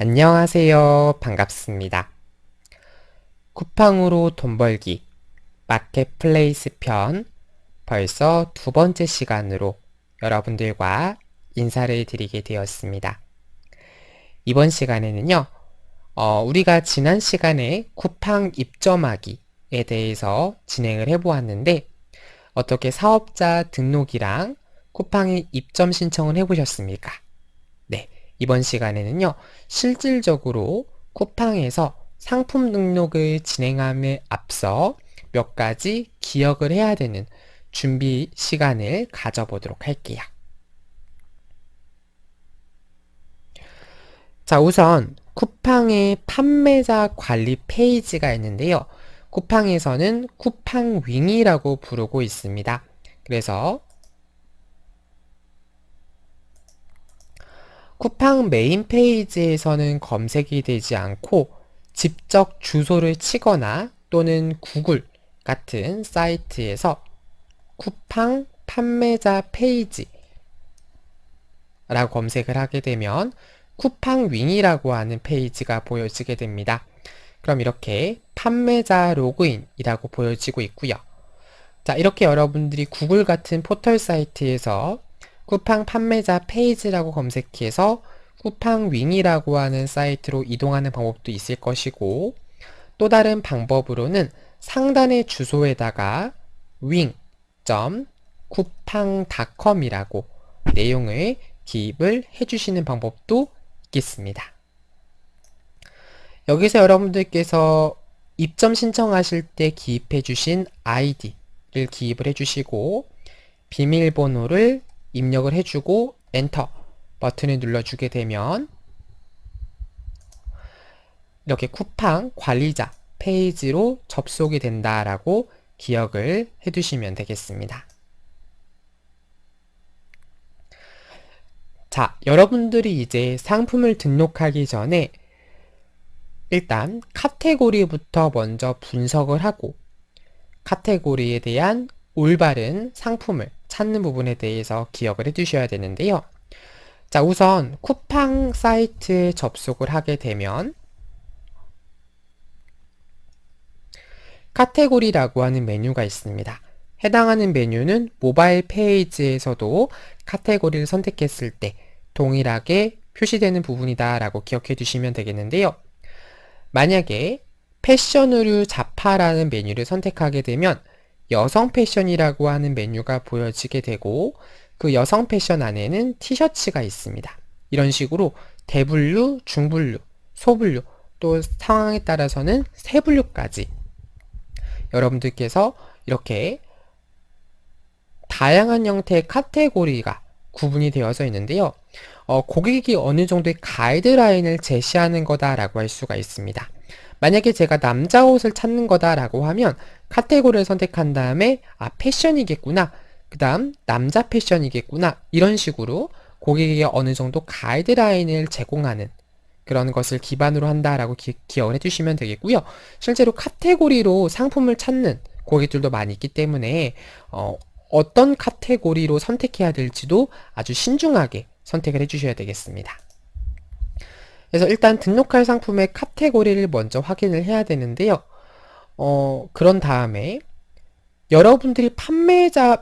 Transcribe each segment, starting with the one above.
안녕하세요. 반갑습니다. 쿠팡으로 돈 벌기 마켓플레이스 편 벌써 두 번째 시간으로 여러분들과 인사를 드리게 되었습니다. 이번 시간에는요, 우리가 지난 시간에 쿠팡 입점하기에 대해서 진행을 해보았는데 어떻게 사업자 등록이랑 쿠팡에 입점 신청을 해보셨습니까? 네, 이번 시간에는요, 실질적으로 쿠팡에서 상품 등록을 진행함에 앞서 몇 가지 기억을 해야 되는 준비 시간을 가져보도록 할게요. 자, 우선 쿠팡의 판매자 관리 페이지가 있는데요. 쿠팡에서는 쿠팡윙이라고 부르고 있습니다. 그래서 쿠팡 메인 페이지에서는 검색이 되지 않고 직접 주소를 치거나 또는 구글 같은 사이트에서 쿠팡 판매자 페이지라고 검색을 하게 되면 쿠팡윙이라고 하는 페이지가 보여지게 됩니다. 그럼 이렇게 판매자 로그인이라고 보여지고 있고요. 자, 이렇게 여러분들이 구글 같은 포털 사이트에서 쿠팡 판매자 페이지라고 검색해서 쿠팡윙이라고 하는 사이트로 이동하는 방법도 있을 것이고, 또 다른 방법으로는 상단의 주소에다가 wing.coupang.com이라고 내용을 기입을 해주시는 방법도 있겠습니다. 여기서 여러분들께서 입점 신청하실 때 기입해 주신 아이디를 기입을 해주시고 비밀번호를 입력을 해주고 엔터 버튼을 눌러주게 되면 이렇게 쿠팡 관리자 페이지로 접속이 된다라고 기억을 해두시면 되겠습니다. 자, 여러분들이 이제 상품을 등록하기 전에 일단 카테고리부터 먼저 분석을 하고 카테고리에 대한 올바른 상품을 찾는 부분에 대해서 기억을 해두셔야 되는데요. 자, 우선 쿠팡 사이트에 접속을 하게 되면 카테고리라고 하는 메뉴가 있습니다. 해당하는 메뉴는 모바일 페이지에서도 카테고리를 선택했을 때 동일하게 표시되는 부분이다 라고 기억해 두시면 되겠는데요. 만약에 패션 의류 잡화라는 메뉴를 선택하게 되면 여성 패션이라고 하는 메뉴가 보여지게 되고 그 여성 패션 안에는 티셔츠가 있습니다. 이런 식으로 대분류, 중분류, 소분류, 또 상황에 따라서는 세분류까지 여러분들께서 이렇게 다양한 형태의 카테고리가 구분이 되어져 있는데요. 고객이 어느 정도의 가이드라인을 제시하는 거다라고 할 수가 있습니다. 만약에 제가 남자 옷을 찾는 거다라고 하면 카테고리를 선택한 다음에 패션이겠구나, 그 다음 남자 패션이겠구나, 이런 식으로 고객에게 어느 정도 가이드라인을 제공하는 그런 것을 기반으로 한다라고 기억을 해주시면 되겠고요. 실제로 카테고리로 상품을 찾는 고객들도 많이 있기 때문에 어떤 카테고리로 선택해야 될지도 아주 신중하게 선택을 해주셔야 되겠습니다. 그래서 일단 등록할 상품의 카테고리를 먼저 확인을 해야 되는데요. 그런 다음에 여러분들이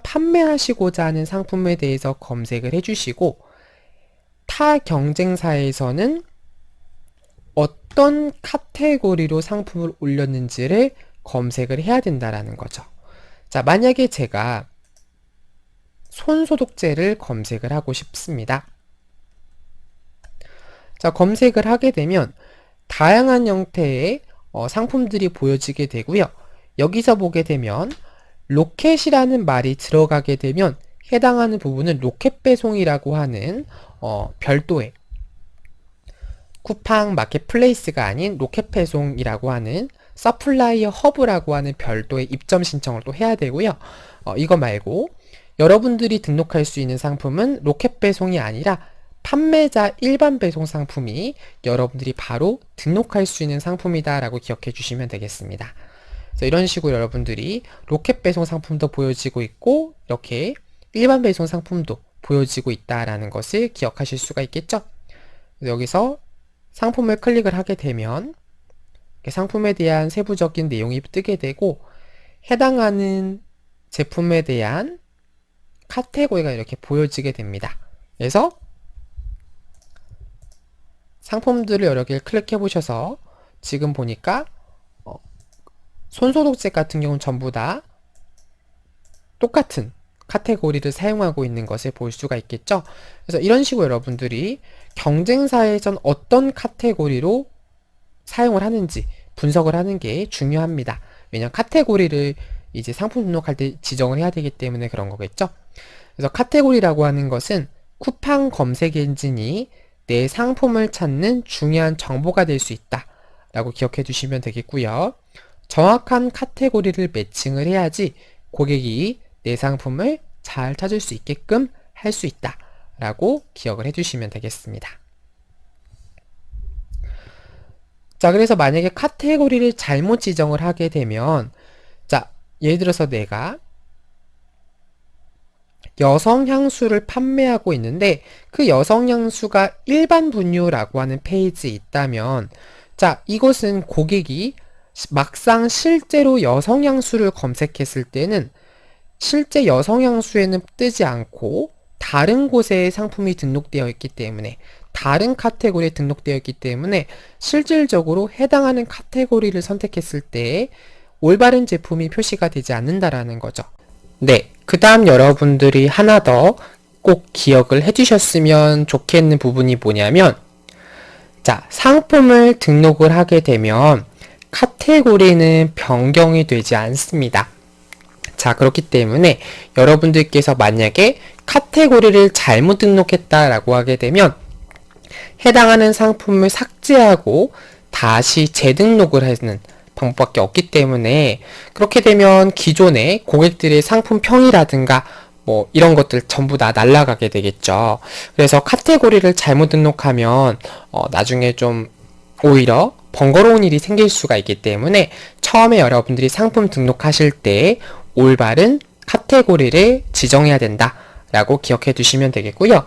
판매하시고자 하는 상품에 대해서 검색을 해주시고 타 경쟁사에서는 어떤 카테고리로 상품을 올렸는지를 검색을 해야 된다라는 거죠. 자, 만약에 제가 손소독제를 검색을 하고 싶습니다. 자, 검색을 하게 되면 다양한 형태의 상품들이 보여지게 되고요. 여기서 보게 되면 로켓이라는 말이 들어가게 되면 해당하는 부분은 로켓 배송이라고 하는 별도의 쿠팡 마켓플레이스가 아닌 로켓 배송이라고 하는 서플라이어 허브라고 하는 별도의 입점 신청을 또 해야 되고요. 이거 말고 여러분들이 등록할 수 있는 상품은 로켓 배송이 아니라 판매자 일반 배송 상품이 여러분들이 바로 등록할 수 있는 상품이다 라고 기억해 주시면 되겠습니다. 그래서 이런 식으로 여러분들이 로켓 배송 상품도 보여지고 있고 이렇게 일반 배송 상품도 보여지고 있다라는 것을 기억하실 수가 있겠죠. 여기서 상품을 클릭을 하게 되면 상품에 대한 세부적인 내용이 뜨게 되고 해당하는 제품에 대한 카테고리가 이렇게 보여지게 됩니다. 그래서 상품들을 여러 개를 클릭해 보셔서 지금 보니까 손소독제 같은 경우는 전부 다 똑같은 카테고리를 사용하고 있는 것을 볼 수가 있겠죠. 그래서 이런 식으로 여러분들이 경쟁사에선 어떤 카테고리로 사용을 하는지 분석을 하는 게 중요합니다. 왜냐하면 카테고리를 이제 상품 등록할 때 지정을 해야 되기 때문에 그런 거겠죠. 그래서 카테고리라고 하는 것은 쿠팡 검색 엔진이 내 상품을 찾는 중요한 정보가 될 수 있다 라고 기억해 두시면 되겠고요. 정확한 카테고리를 매칭을 해야지 고객이 내 상품을 잘 찾을 수 있게끔 할 수 있다 라고 기억을 해주시면 되겠습니다. 자, 그래서 만약에 카테고리를 잘못 지정을 하게 되면, 자, 예를 들어서 내가 여성 향수를 판매하고 있는데 그 여성 향수가 일반 분유라고 하는 페이지에 있다면, 자, 이것은 고객이 막상 실제로 여성 향수를 검색했을 때는 실제 여성 향수에는 뜨지 않고 다른 곳에 상품이 등록되어 있기 때문에, 다른 카테고리에 등록되어 있기 때문에 실질적으로 해당하는 카테고리를 선택했을 때 올바른 제품이 표시가 되지 않는다라는 거죠. 네, 그 다음 여러분들이 하나 더 꼭 기억을 해주셨으면 좋겠는 부분이 뭐냐면, 자, 상품을 등록을 하게 되면 카테고리는 변경이 되지 않습니다. 자, 그렇기 때문에 여러분들께서 만약에 카테고리를 잘못 등록했다라고 하게 되면 해당하는 상품을 삭제하고 다시 재등록을 하는 방법밖에 없기 때문에, 그렇게 되면 기존의 고객들의 상품평이라든가 뭐 이런 것들 전부 다 날아가게 되겠죠. 그래서 카테고리를 잘못 등록하면 나중에 좀 오히려 번거로운 일이 생길 수가 있기 때문에 처음에 여러분들이 상품 등록하실 때 올바른 카테고리를 지정해야 된다 라고 기억해 두시면 되겠고요.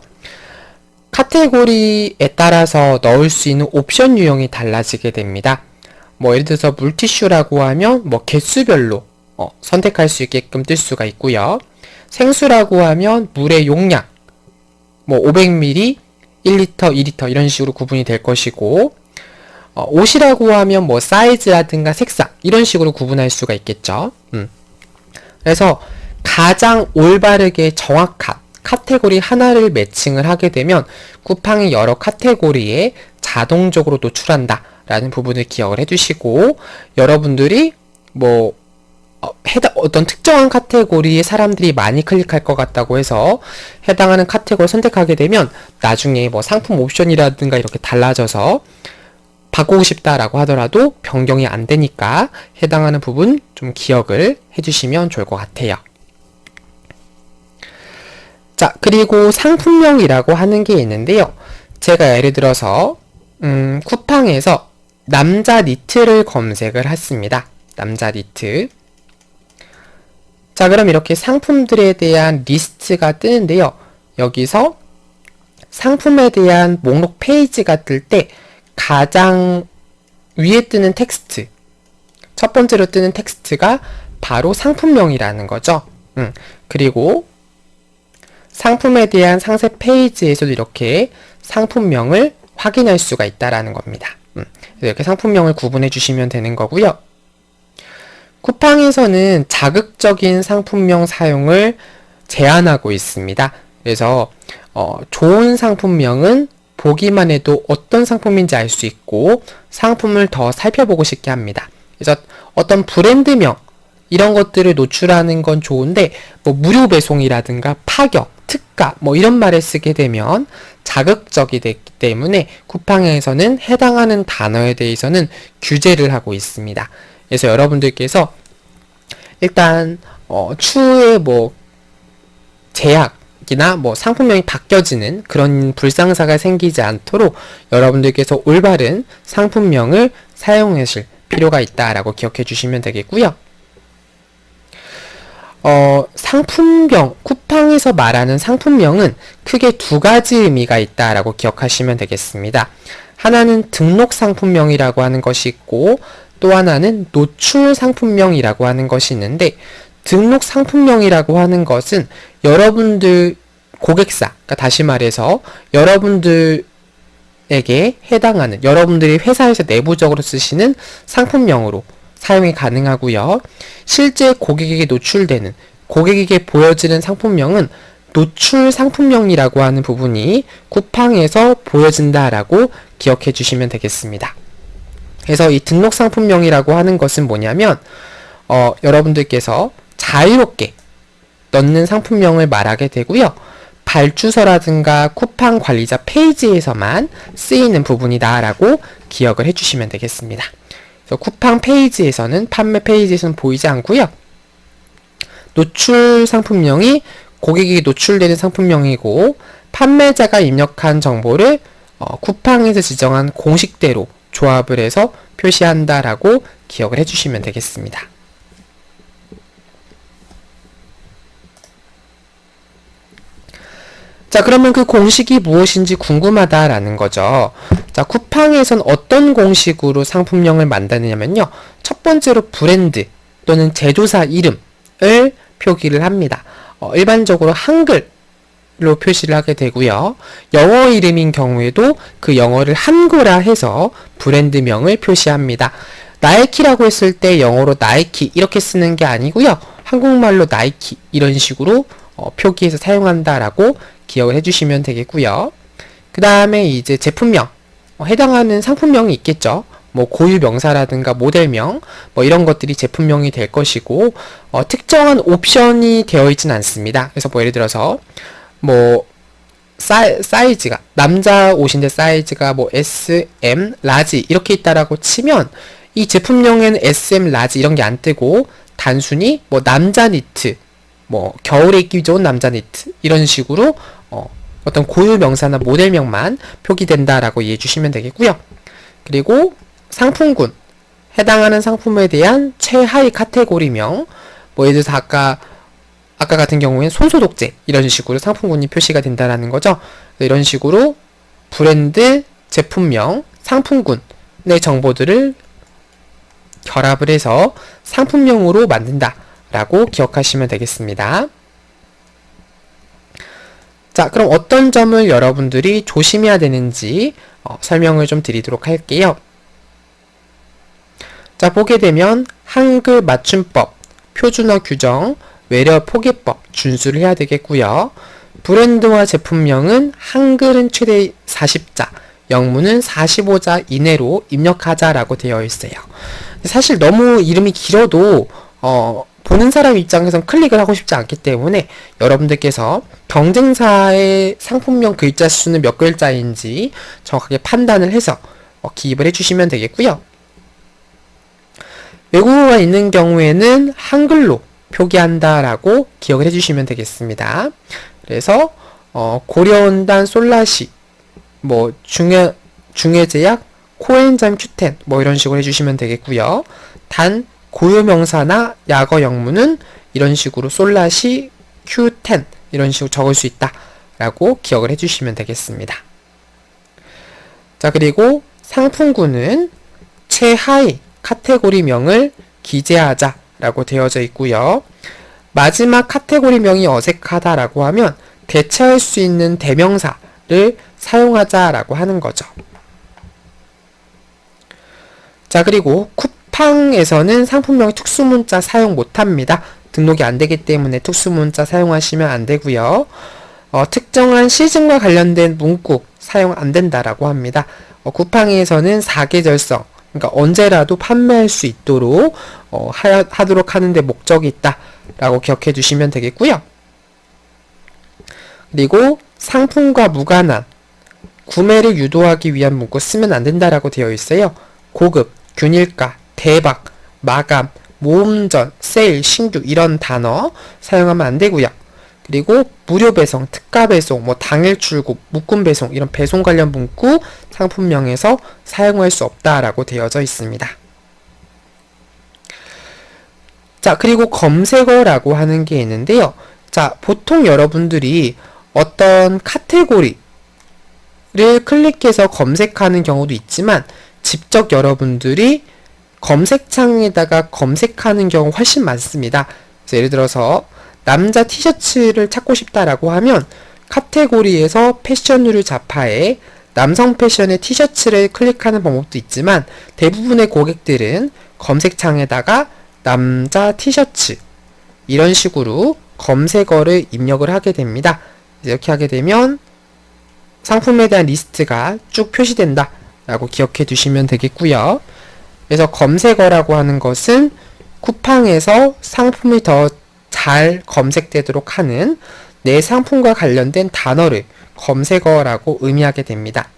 카테고리에 따라서 넣을 수 있는 옵션 유형이 달라지게 됩니다. 뭐 예를 들어서 물티슈라고 하면 뭐 개수별로 선택할 수 있게끔 뜰 수가 있고요. 생수라고 하면 물의 용량 뭐 500ml, 1리터, 2리터 이런 식으로 구분이 될 것이고, 옷이라고 하면 뭐 사이즈라든가 색상 이런 식으로 구분할 수가 있겠죠. 그래서 가장 올바르게 정확한 카테고리 하나를 매칭을 하게 되면 쿠팡이 여러 카테고리에 자동적으로 노출한다 라는 부분을 기억을 해주시고, 여러분들이 뭐 어떤 특정한 카테고리에 사람들이 많이 클릭할 것 같다고 해서 해당하는 카테고리를 선택하게 되면 나중에 뭐 상품 옵션이라든가 이렇게 달라져서 바꾸고 싶다라고 하더라도 변경이 안 되니까 해당하는 부분 좀 기억을 해주시면 좋을 것 같아요. 자, 그리고 상품명이라고 하는 게 있는데요. 제가 예를 들어서 쿠팡에서 남자 니트를 검색을 했습니다. 남자 니트. 자, 그럼 이렇게 상품들에 대한 리스트가 뜨는데요. 여기서 상품에 대한 목록 페이지가 뜰 때 가장 위에 뜨는 텍스트, 첫 번째로 뜨는 텍스트가 바로 상품명이라는 거죠. 그리고 상품에 대한 상세 페이지에서도 이렇게 상품명을 확인할 수가 있다라는 겁니다. 이렇게 상품명을 구분해 주시면 되는 거고요. 쿠팡에서는 자극적인 상품명 사용을 제한하고 있습니다. 그래서 좋은 상품명은 보기만 해도 어떤 상품인지 알 수 있고 상품을 더 살펴보고 싶게 합니다. 그래서 어떤 브랜드명 이런 것들을 노출하는 건 좋은데 뭐 무료 배송이라든가 파격, 특가 뭐 이런 말을 쓰게 되면 자극적이 되기 때문에 쿠팡에서는 해당하는 단어에 대해서는 규제를 하고 있습니다. 그래서 여러분들께서 일단 추후에 뭐 제약이나 뭐 상품명이 바뀌어지는 그런 불상사가 생기지 않도록 여러분들께서 올바른 상품명을 사용하실 필요가 있다라고 기억해 주시면 되겠고요. 상품명, 쿠팡에서 말하는 상품명은 크게 두 가지 의미가 있다라고 기억하시면 되겠습니다. 하나는 등록 상품명이라고 하는 것이 있고 또 하나는 노출 상품명이라고 하는 것이 있는데 등록 상품명이라고 하는 것은 여러분들 고객사, 그러니까 다시 말해서 여러분들에게 해당하는 여러분들이 회사에서 내부적으로 쓰시는 상품명으로 사용이 가능하고요. 실제 고객에게 노출되는 고객에게 보여지는 상품명은 노출 상품명이라고 하는 부분이 쿠팡에서 보여진다라고 기억해 주시면 되겠습니다. 그래서 이 등록 상품명이라고 하는 것은 뭐냐면 여러분들께서 자유롭게 넣는 상품명을 말하게 되고요. 발주서라든가 쿠팡 관리자 페이지에서만 쓰이는 부분이다라고 기억을 해주시면 되겠습니다. 그래서 쿠팡 페이지에서는 판매 페이지에서는 보이지 않고요. 노출 상품명이 고객에게 노출되는 상품명이고 판매자가 입력한 정보를 쿠팡에서 지정한 공식대로 조합을 해서 표시한다라고 기억을 해주시면 되겠습니다. 자, 그러면 그 공식이 무엇인지 궁금하다라는 거죠. 자, 쿠팡에선 어떤 공식으로 상품명을 만드느냐면요. 첫 번째로 브랜드 또는 제조사 이름을 표기를 합니다. 일반적으로 한글로 표시를 하게 되고요. 영어 이름인 경우에도 그 영어를 한글화 해서 브랜드명을 표시합니다. 나이키라고 했을 때 영어로 나이키 이렇게 쓰는 게 아니고요. 한국말로 나이키 이런 식으로 표기해서 사용한다라고 기억을 해주시면 되겠고요. 그 다음에 이제 제품명, 해당하는 상품명이 있겠죠. 뭐 고유 명사라든가 모델명, 뭐 이런 것들이 제품명이 될 것이고, 특정한 옵션이 되어 있진 않습니다. 그래서 뭐 예를 들어서 뭐 사이즈가 남자 옷인데 사이즈가 뭐 S, M, 라지 이렇게 있다라고 치면 이 제품명에는 S, M, 라지 이런 게 안 뜨고 단순히 뭐 남자 니트, 뭐 겨울에 입기 좋은 남자 니트 이런 식으로 어떤 고유 명사나 모델명만 표기된다라고 이해해 주시면 되겠고요. 그리고 상품군, 해당하는 상품에 대한 최하위 카테고리명, 뭐 예를 들어서 아까 같은 경우에는 손소독제 이런 식으로 상품군이 표시가 된다라는 거죠. 이런 식으로 브랜드, 제품명, 상품군의 정보들을 결합을 해서 상품명으로 만든다 라고 기억하시면 되겠습니다. 자, 그럼 어떤 점을 여러분들이 조심해야 되는지 설명을 좀 드리도록 할게요. 자, 보게 되면 한글 맞춤법, 표준어 규정, 외래 포개법 준수를 해야 되겠고요. 브랜드와 제품명은 한글은 최대 40자, 영문은 45자 이내로 입력하자라고 되어 있어요. 사실 너무 이름이 길어도 보는 사람 입장에선 클릭을 하고 싶지 않기 때문에 여러분들께서 경쟁사의 상품명 글자 수는 몇 글자인지 정확하게 판단을 해서 기입을 해주시면 되겠고요. 외국어가 있는 경우에는 한글로 표기한다라고 기억을 해주시면 되겠습니다. 그래서 고려온단 솔라시, 뭐 중해제약, 코엔자임 Q10 뭐 이런 식으로 해주시면 되겠고요. 단 고유명사나 약어 영문은 이런 식으로 솔라시 Q10 이런 식으로 적을 수 있다 라고 기억을 해주시면 되겠습니다. 자, 그리고 상품군은 최하위 카테고리명을 기재하자 라고 되어져 있고요. 마지막 카테고리명이 어색하다 라고 하면 대체할 수 있는 대명사를 사용하자 라고 하는 거죠. 자, 그리고 쿠팡에서는 상품명의 특수문자 사용 못합니다. 등록이 안되기 때문에 특수문자 사용하시면 안되고요. 특정한 시즌과 관련된 문구 사용 안된다라고 합니다. 쿠팡에서는 사계절성, 그러니까 언제라도 판매할 수 있도록 하도록 하는데 목적이 있다라고 기억해 주시면 되겠고요. 그리고 상품과 무관한 구매를 유도하기 위한 문구 쓰면 안된다라고 되어 있어요. 고급, 균일가, 대박, 마감, 모음전, 세일, 신규 이런 단어 사용하면 안되고요. 그리고 무료 배송, 특가 배송, 뭐 당일 출고, 묶음 배송 이런 배송 관련 문구 상품명에서 사용할 수 없다라고 되어져 있습니다. 자, 그리고 검색어라고 하는 게 있는데요. 자, 보통 여러분들이 어떤 카테고리를 클릭해서 검색하는 경우도 있지만 직접 여러분들이 검색창에다가 검색하는 경우 훨씬 많습니다. 그래서 예를 들어서 남자 티셔츠를 찾고 싶다라고 하면 카테고리에서 패션류를 잡하에 남성 패션의 티셔츠를 클릭하는 방법도 있지만 대부분의 고객들은 검색창에다가 남자 티셔츠 이런 식으로 검색어를 입력을 하게 됩니다. 이렇게 하게 되면 상품에 대한 리스트가 쭉 표시된다 라고 기억해 두시면 되겠고요. 그래서 검색어라고 하는 것은 쿠팡에서 상품이 더 잘 검색되도록 하는 내 상품과 관련된 단어를 검색어라고 의미하게 됩니다.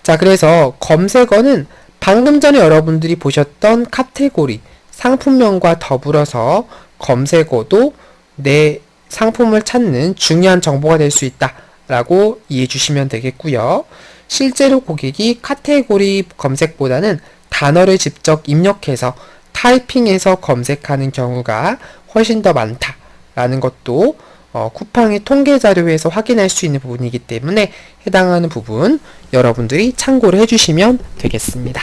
자, 그래서 검색어는 방금 전에 여러분들이 보셨던 카테고리, 상품명과 더불어서 검색어도 내 상품을 찾는 중요한 정보가 될 수 있다 라고 이해해 주시면 되겠고요. 실제로 고객이 카테고리 검색보다는 단어를 직접 입력해서 타이핑해서 검색하는 경우가 훨씬 더 많다라는 것도 쿠팡의 통계 자료에서 확인할 수 있는 부분이기 때문에 해당하는 부분 여러분들이 참고를 해주시면 되겠습니다.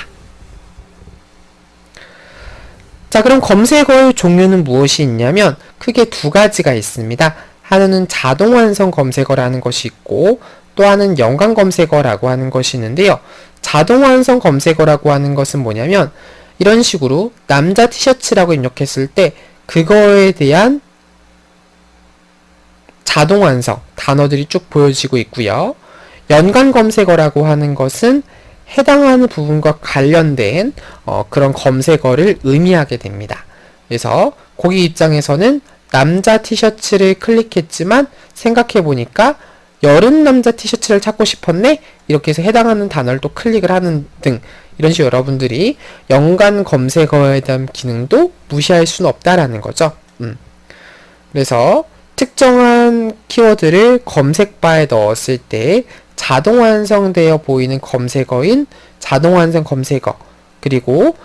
자, 그럼 검색어의 종류는 무엇이 있냐면 크게 두 가지가 있습니다. 하나는 자동 완성 검색어라는 것이 있고 또 하나는 연관 검색어라고 하는 것이 있는데요. 자동 완성 검색어라고 하는 것은 뭐냐면 이런 식으로 남자 티셔츠라고 입력했을 때 그거에 대한 자동 완성 단어들이 쭉 보여지고 있고요. 연관 검색어라고 하는 것은 해당하는 부분과 관련된 그런 검색어를 의미하게 됩니다. 그래서 고객 입장에서는 남자 티셔츠를 클릭했지만 생각해보니까 여름 남자 티셔츠를 찾고 싶었네? 이렇게 해서 해당하는 단어를 또 클릭을 하는 등 이런 식으로 여러분들이 연관 검색어에 대한 기능도 무시할 수는 없다라는 거죠. 그래서 특정한 키워드를 검색바에 넣었을 때 자동 완성되어 보이는 검색어인 자동 완성 검색어 그리고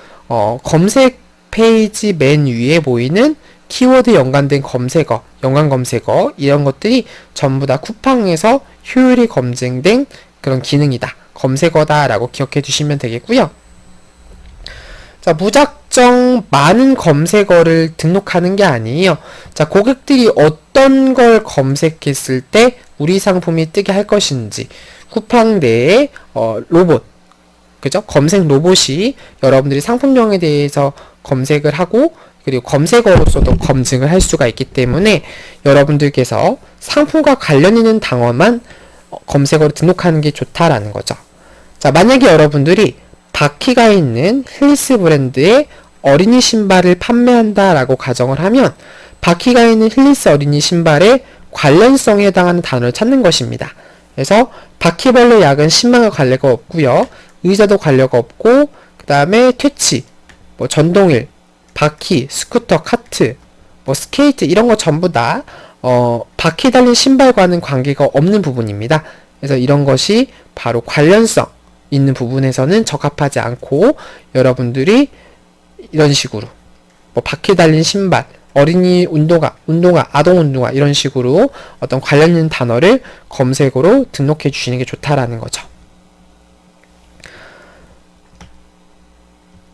검색 페이지 맨 위에 보이는 키워드 연관된 검색어, 연관 검색어 이런 것들이 전부 다 쿠팡에서 효율이 검증된 그런 기능이다. 검색어다 라고 기억해 주시면 되겠고요. 자, 무작정 많은 검색어를 등록하는 게 아니에요. 자, 고객들이 어떤 걸 검색했을 때 우리 상품이 뜨게 할 것인지 쿠팡 내에 로봇, 그죠? 검색 로봇이 여러분들이 상품명에 대해서 검색을 하고 그리고 검색어로서도 검증을 할 수가 있기 때문에 여러분들께서 상품과 관련 있는 단어만 검색어로 등록하는 게 좋다라는 거죠. 자, 만약에 여러분들이 바퀴가 있는 힐리스 브랜드의 어린이 신발을 판매한다 라고 가정을 하면 바퀴가 있는 힐리스 어린이 신발의 관련성에 해당하는 단어를 찾는 것입니다. 그래서 바퀴벌레 약은 신발과 관련가 없고요. 의자도 관련가 없고 그 다음에 퇴치, 뭐 전동일, 바퀴, 스쿠터, 카트, 뭐 스케이트 이런 거 전부 다 바퀴 달린 신발과는 관계가 없는 부분입니다. 그래서 이런 것이 바로 관련성 있는 부분에서는 적합하지 않고 여러분들이 이런 식으로 뭐 바퀴 달린 신발, 어린이 운동화, 아동 운동화 이런 식으로 어떤 관련 있는 단어를 검색어로 등록해 주시는 게 좋다라는 거죠.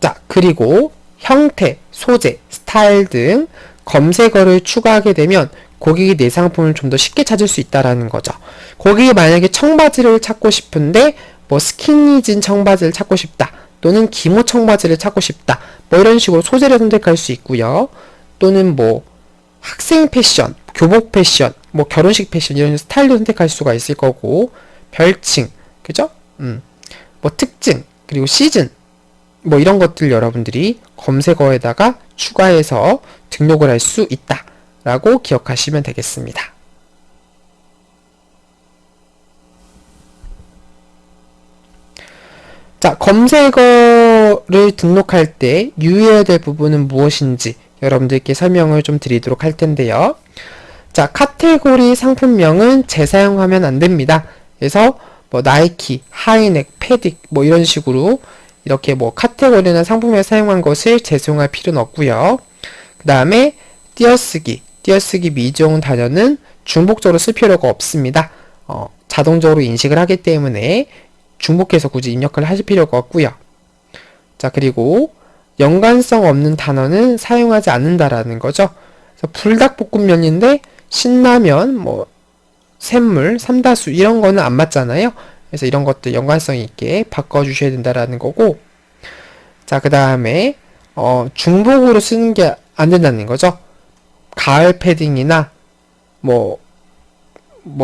자, 그리고 형태, 소재, 스타일 등 검색어를 추가하게 되면 고객이 내 상품을 좀 더 쉽게 찾을 수 있다라는 거죠. 고객이 만약에 청바지를 찾고 싶은데 뭐 스키니진 청바지를 찾고 싶다 또는 기모 청바지를 찾고 싶다 뭐 이런 식으로 소재를 선택할 수 있고요. 또는 뭐 학생 패션, 교복 패션, 뭐 결혼식 패션 이런 스타일도 선택할 수가 있을 거고 별칭, 그죠? 뭐 특징, 그리고 시즌 뭐 이런 것들 여러분들이 검색어에다가 추가해서 등록을 할 수 있다 라고 기억하시면 되겠습니다. 자, 검색어를 등록할 때 유의해야 될 부분은 무엇인지 여러분들께 설명을 좀 드리도록 할 텐데요. 자, 카테고리 상품명은 재사용하면 안 됩니다. 그래서 뭐 나이키, 하이넥, 패딕 뭐 이런 식으로 이렇게 뭐 카테고리나 상품에 사용한 것을 재사용할 필요는 없고요. 그 다음에 띄어쓰기 미종 단어는 중복적으로 쓸 필요가 없습니다. 자동적으로 인식을 하기 때문에 중복해서 굳이 입력을 하실 필요가 없고요. 자, 그리고 연관성 없는 단어는 사용하지 않는다라는 거죠. 그래서 불닭볶음면인데 신라면, 뭐 샘물, 삼다수 이런 거는 안 맞잖아요. 그래서 이런 것들 연관성 있게 바꿔주셔야 된다라는 거고, 자, 그 다음에 중복으로 쓰는 게 안 된다는 거죠. 가을 패딩이나 뭐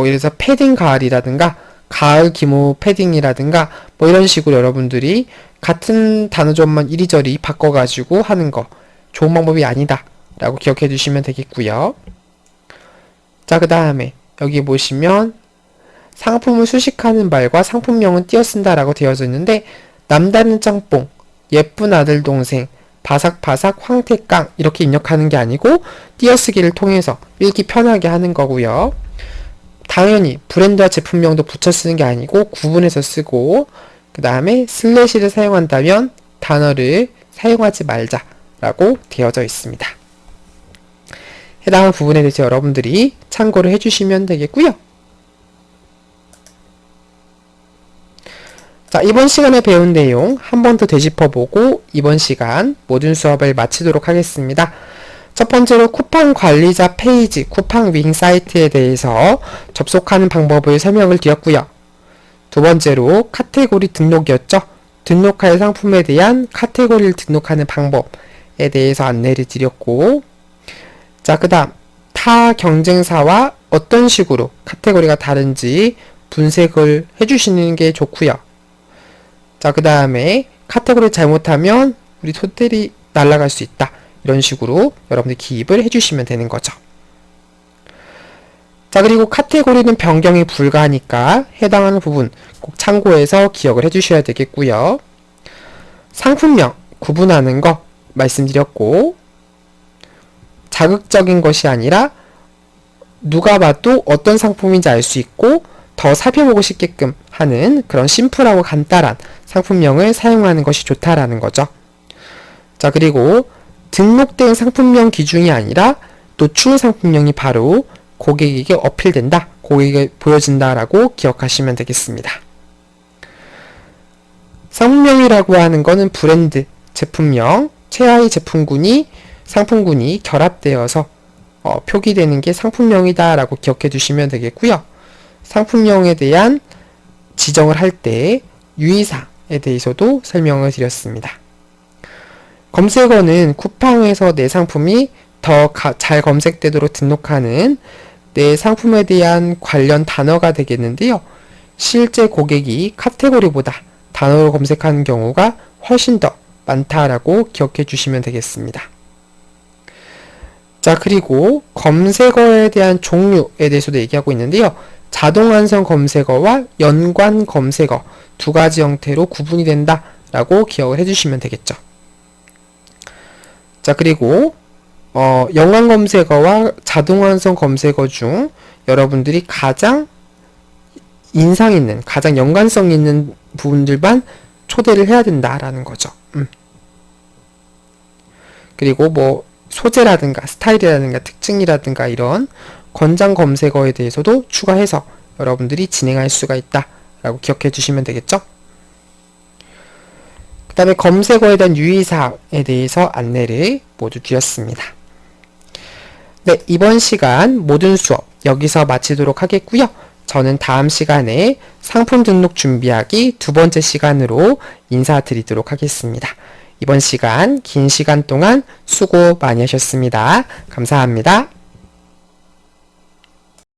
이래서 패딩 가을이라든가 가을 기모 패딩이라든가 뭐 이런 식으로 여러분들이 같은 단어점만 이리저리 바꿔가지고 하는 거 좋은 방법이 아니다 라고 기억해 주시면 되겠고요. 자, 그 다음에 여기 보시면 상품을 수식하는 말과 상품명은 띄어 쓴다 라고 되어져 있는데, 남다른 짬뽕, 예쁜 아들 동생, 바삭바삭 황태깡 이렇게 입력하는 게 아니고 띄어쓰기를 통해서 읽기 편하게 하는 거고요. 당연히 브랜드와 제품명도 붙여 쓰는 게 아니고 구분해서 쓰고, 그 다음에 슬래시를 사용한다면 단어를 사용하지 말자라고 되어져 있습니다. 해당 부분에 대해서 여러분들이 참고를 해주시면 되겠고요. 자, 이번 시간에 배운 내용 한 번 더 되짚어보고 이번 시간 모든 수업을 마치도록 하겠습니다. 첫 번째로 쿠팡 관리자 페이지, 쿠팡 윙 사이트에 대해서 접속하는 방법을 설명을 드렸고요. 두 번째로 카테고리 등록이었죠. 등록할 상품에 대한 카테고리를 등록하는 방법에 대해서 안내를 드렸고, 자, 그 다음 타 경쟁사와 어떤 식으로 카테고리가 다른지 분석을 해주시는 게 좋고요. 자, 그 다음에 카테고리 잘못하면 우리 토탈이 날아갈 수 있다. 이런 식으로 여러분들 기입을 해주시면 되는 거죠. 자, 그리고 카테고리는 변경이 불가하니까 해당하는 부분 꼭 참고해서 기억을 해주셔야 되겠고요. 상품명 구분하는 거 말씀드렸고, 자극적인 것이 아니라 누가 봐도 어떤 상품인지 알 수 있고 더 살펴보고 싶게끔 하는 그런 심플하고 간단한 상품명을 사용하는 것이 좋다라는 거죠. 자, 그리고 등록된 상품명 기준이 아니라 노출 상품명이 바로 고객에게 어필된다, 고객에게 보여진다라고 기억하시면 되겠습니다. 상품명이라고 하는 거는 브랜드, 제품명, 최하위 제품군이 상품군이 결합되어서 표기되는 게 상품명이다 라고 기억해 두시면 되겠고요. 상품명에 대한 지정을 할 때 유의사항에 대해서도 설명을 드렸습니다. 검색어는 쿠팡에서 내 상품이 더 잘 검색되도록 등록하는 내 상품에 대한 관련 단어가 되겠는데요. 실제 고객이 카테고리보다 단어로 검색하는 경우가 훨씬 더 많다라고 기억해 주시면 되겠습니다. 자, 그리고 검색어에 대한 종류에 대해서도 얘기하고 있는데요. 자동 완성 검색어와 연관 검색어 두 가지 형태로 구분이 된다 라고 기억을 해주시면 되겠죠. 자, 그리고 연관 검색어와 자동 완성 검색어 중 여러분들이 가장 인상 있는, 가장 연관성 있는 부분들만 초대를 해야 된다라는 거죠. 그리고 뭐 소재라든가 스타일이라든가 특징이라든가 이런 권장 검색어에 대해서도 추가해서 여러분들이 진행할 수가 있다 라고 기억해 주시면 되겠죠. 그 다음에 검색어에 대한 유의사항에 대해서 안내를 모두 드렸습니다. 네, 이번 시간 모든 수업 여기서 마치도록 하겠고요. 저는 다음 시간에 상품 등록 준비하기 두 번째 시간으로 인사드리도록 하겠습니다. 이번 시간 긴 시간 동안 수고 많이 하셨습니다. 감사합니다.